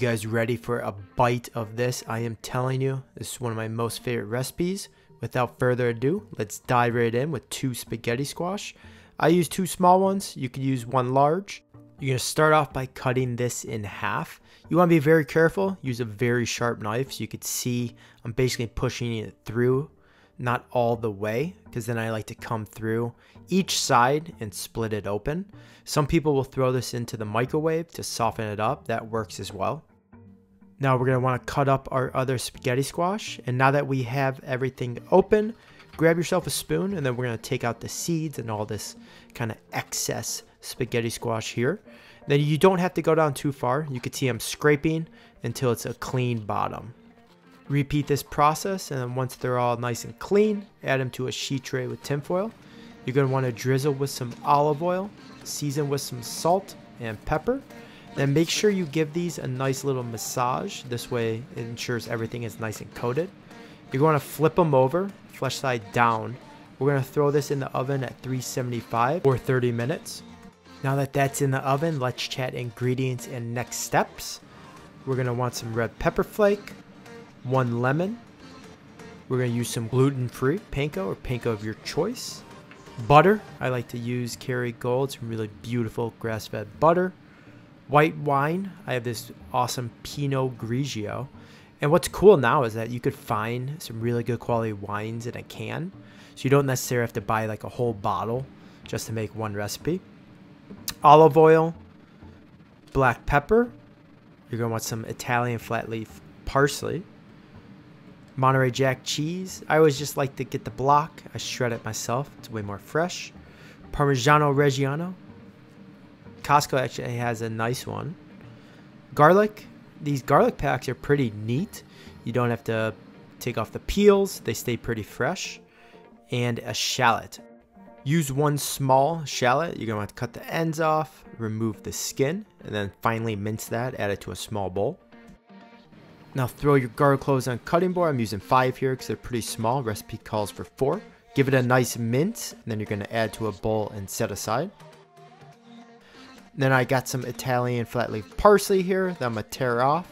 guys ready for a bite of this? I am telling you, this is one of my most favorite recipes. Without further ado, let's dive right in with 2 spaghetti squash. I use 2 small ones. You could use 1 large. You're going to start off by cutting this in half. You want to be very careful. Use a very sharp knife so you could see I'm basically pushing it through, not all the way, because then I like to come through each side and split it open. Some people will throw this into the microwave to soften it up. That works as well. Now we're going to want to cut up our other spaghetti squash. And now that we have everything open, grab yourself a spoon, and then we're going to take out the seeds and all this kind of excess spaghetti squash here. Then you don't have to go down too far. You can see I'm scraping until it's a clean bottom. Repeat this process, and then once they're all nice and clean, add them to a sheet tray with tinfoil. You're going to want to drizzle with some olive oil, season with some salt and pepper. Then make sure you give these a nice little massage. This way it ensures everything is nice and coated. You're going to flip them over, flesh side down. We're going to throw this in the oven at 375 for 30 minutes. Now that that's in the oven, let's chat ingredients and next steps. We're going to want some red pepper flake, 1 lemon. We're going to use some gluten-free panko or panko of your choice. Butter. I like to use Kerrygold, some really beautiful grass-fed butter. White wine. I have this awesome Pinot Grigio. And what's cool now is that you could find some really good quality wines in a can. So you don't necessarily have to buy like a whole bottle just to make one recipe. Olive oil. Black pepper. You're going to want some Italian flat leaf parsley. Monterey Jack cheese. I always just like to get the block. I shred it myself. It's way more fresh. Parmigiano Reggiano. Costco actually has a nice one. Garlic. These garlic packs are pretty neat. You don't have to take off the peels. They stay pretty fresh. And a shallot. Use 1 small shallot. You're going to want to cut the ends off, remove the skin, and then finely mince that. Add it to a small bowl. Now throw your garlic cloves on a cutting board. I'm using 5 here because they're pretty small. Recipe calls for 4. Give it a nice mince, and then you're going to add to a bowl and set aside. Then I got some Italian flat leaf parsley here that I'm going to tear off.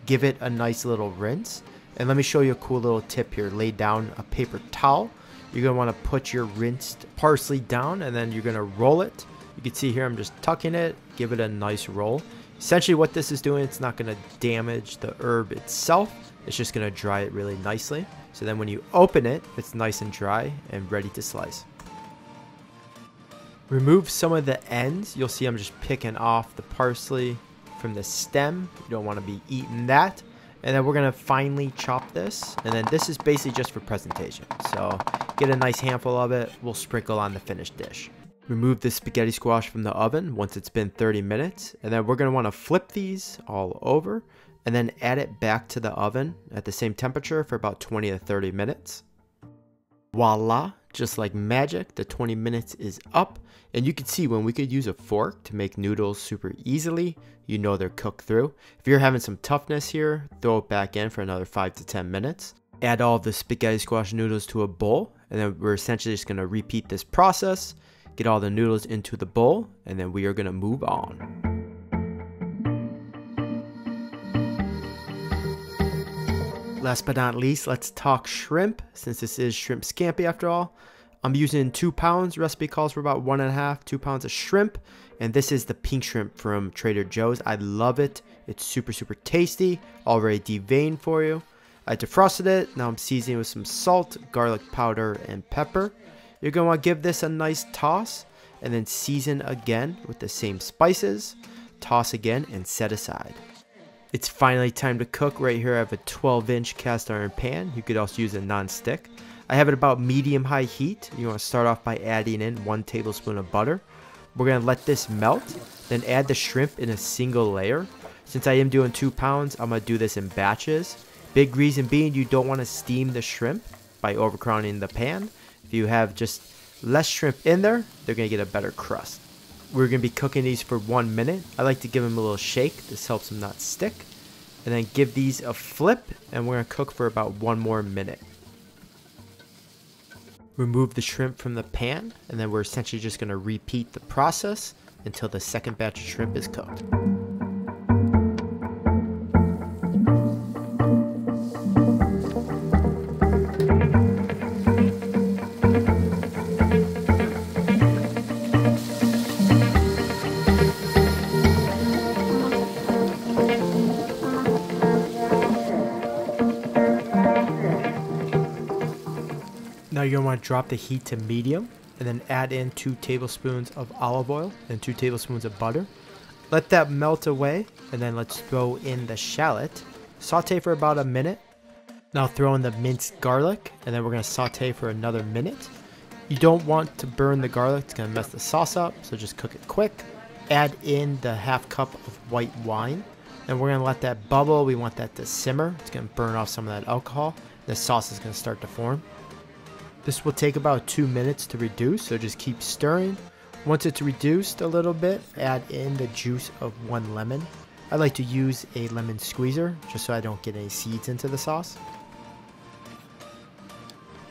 Give it a nice little rinse. And let me show you a cool little tip here. Lay down a paper towel. You're going to want to put your rinsed parsley down, and then you're going to roll it. You can see here I'm just tucking it. Give it a nice roll. Essentially what this is doing, it's not going to damage the herb itself. It's just going to dry it really nicely. So then when you open it, it's nice and dry and ready to slice. Remove some of the ends. You'll see I'm just picking off the parsley from the stem. You don't want to be eating that. And then we're going to finely chop this. And then this is basically just for presentation. So get a nice handful of it. We'll sprinkle on the finished dish. Remove the spaghetti squash from the oven once it's been 30 minutes. And then we're going to want to flip these all over. And then add it back to the oven at the same temperature for about 20 to 30 minutes. Voila! Just like magic, the 20 minutes is up. And you can see when we could use a fork to make noodles super easily, you know they're cooked through. If you're having some toughness here, throw it back in for another 5 to 10 minutes. Add all of the spaghetti squash noodles to a bowl. And then we're essentially just going to repeat this process. Get all the noodles into the bowl. And then we are going to move on. Last but not least, let's talk shrimp, since this is shrimp scampi after all. I'm using 2 pounds. Recipe calls for about 1.5, 2 pounds of shrimp. And this is the pink shrimp from Trader Joe's. I love it. It's super, super tasty. Already deveined for you. I defrosted it. Now I'm seasoning with some salt, garlic powder, and pepper. You're going to want to give this a nice toss. And then season again with the same spices. Toss again and set aside. It's finally time to cook. Right here I have a 12-inch cast iron pan. You could also use a non-stick. I have it about medium-high heat. You want to start off by adding in 1 tablespoon of butter. We're going to let this melt. Then add the shrimp in a single layer. Since I am doing 2 pounds, I'm going to do this in batches. Big reason being you don't want to steam the shrimp by overcrowding the pan. If you have just less shrimp in there, they're going to get a better crust. We're going to be cooking these for 1 minute. I like to give them a little shake. This helps them not stick. And then give these a flip, and we're going to cook for about 1 more minute. Remove the shrimp from the pan, and then we're essentially just going to repeat the process until the second batch of shrimp is cooked. Now you're going to want to drop the heat to medium and then add in 2 tablespoons of olive oil and 2 tablespoons of butter. Let that melt away, and then let's throw in the shallot. Saute for about a minute. Now throw in the minced garlic, and then we're going to saute for another minute. You don't want to burn the garlic, it's going to mess the sauce up, so just cook it quick. Add in the ½ cup of white wine, and we're going to let that bubble. We want that to simmer. It's going to burn off some of that alcohol. The sauce is going to start to form. This will take about 2 minutes to reduce, so just keep stirring. Once it's reduced a little bit, add in the juice of 1 lemon. I like to use a lemon squeezer just so I don't get any seeds into the sauce.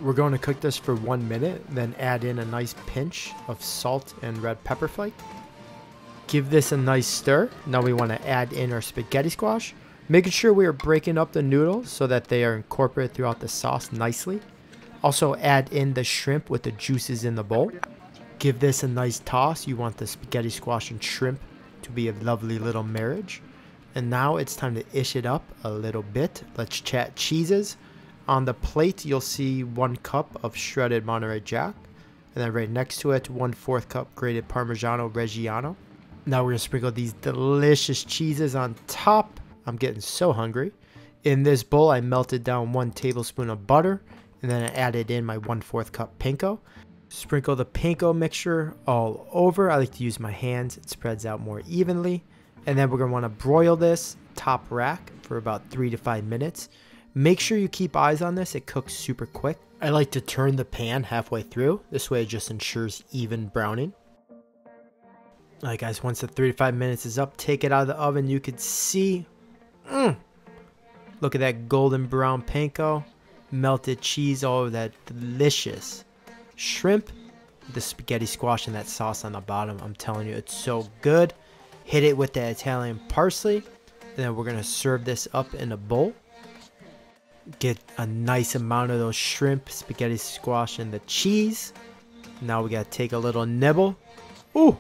We're going to cook this for 1 minute, then add in a nice pinch of salt and red pepper flake. Give this a nice stir. Now we want to add in our spaghetti squash, making sure we are breaking up the noodles so that they are incorporated throughout the sauce nicely. Also add in the shrimp with the juices in the bowl. Give this a nice toss. You want the spaghetti squash and shrimp to be a lovely little marriage. And now it's time to ish it up a little bit. Let's chat cheeses. On the plate, you'll see 1 cup of shredded Monterey Jack. And then right next to it, 1/4 cup grated Parmigiano Reggiano. Now we're going to sprinkle these delicious cheeses on top. I'm getting so hungry. In this bowl, I melted down 1 tablespoon of butter. And then I added in my 1/4 cup panko. Sprinkle the panko mixture all over. I like to use my hands. It spreads out more evenly. And then we're going to want to broil this top rack for about 3 to 5 minutes. Make sure you keep eyes on this. It cooks super quick. I like to turn the pan halfway through. This way it just ensures even browning. Alright guys, once the 3 to 5 minutes is up, take it out of the oven. You can see, look at that golden brown panko. Melted cheese all over that delicious shrimp, the spaghetti squash, and that sauce on the bottom. I'm telling you, it's so good. Hit it with the Italian parsley, and then we're gonna serve this up in a bowl. Get a nice amount of those shrimp, spaghetti squash, and the cheese. Now we gotta take a little nibble. Ooh,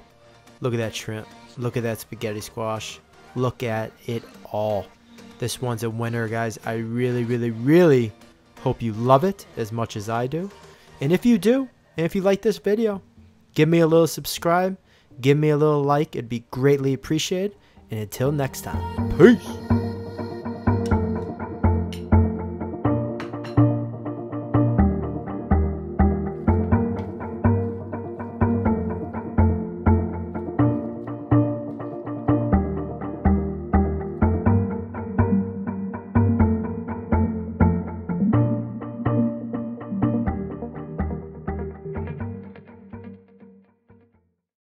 look at that shrimp. Look at that spaghetti squash. Look at it all. This one's a winner, guys. I really hope you love it as much as I do. And if you do, and if you like this video, give me a little subscribe, give me a little like. It'd be greatly appreciated. And until next time, peace.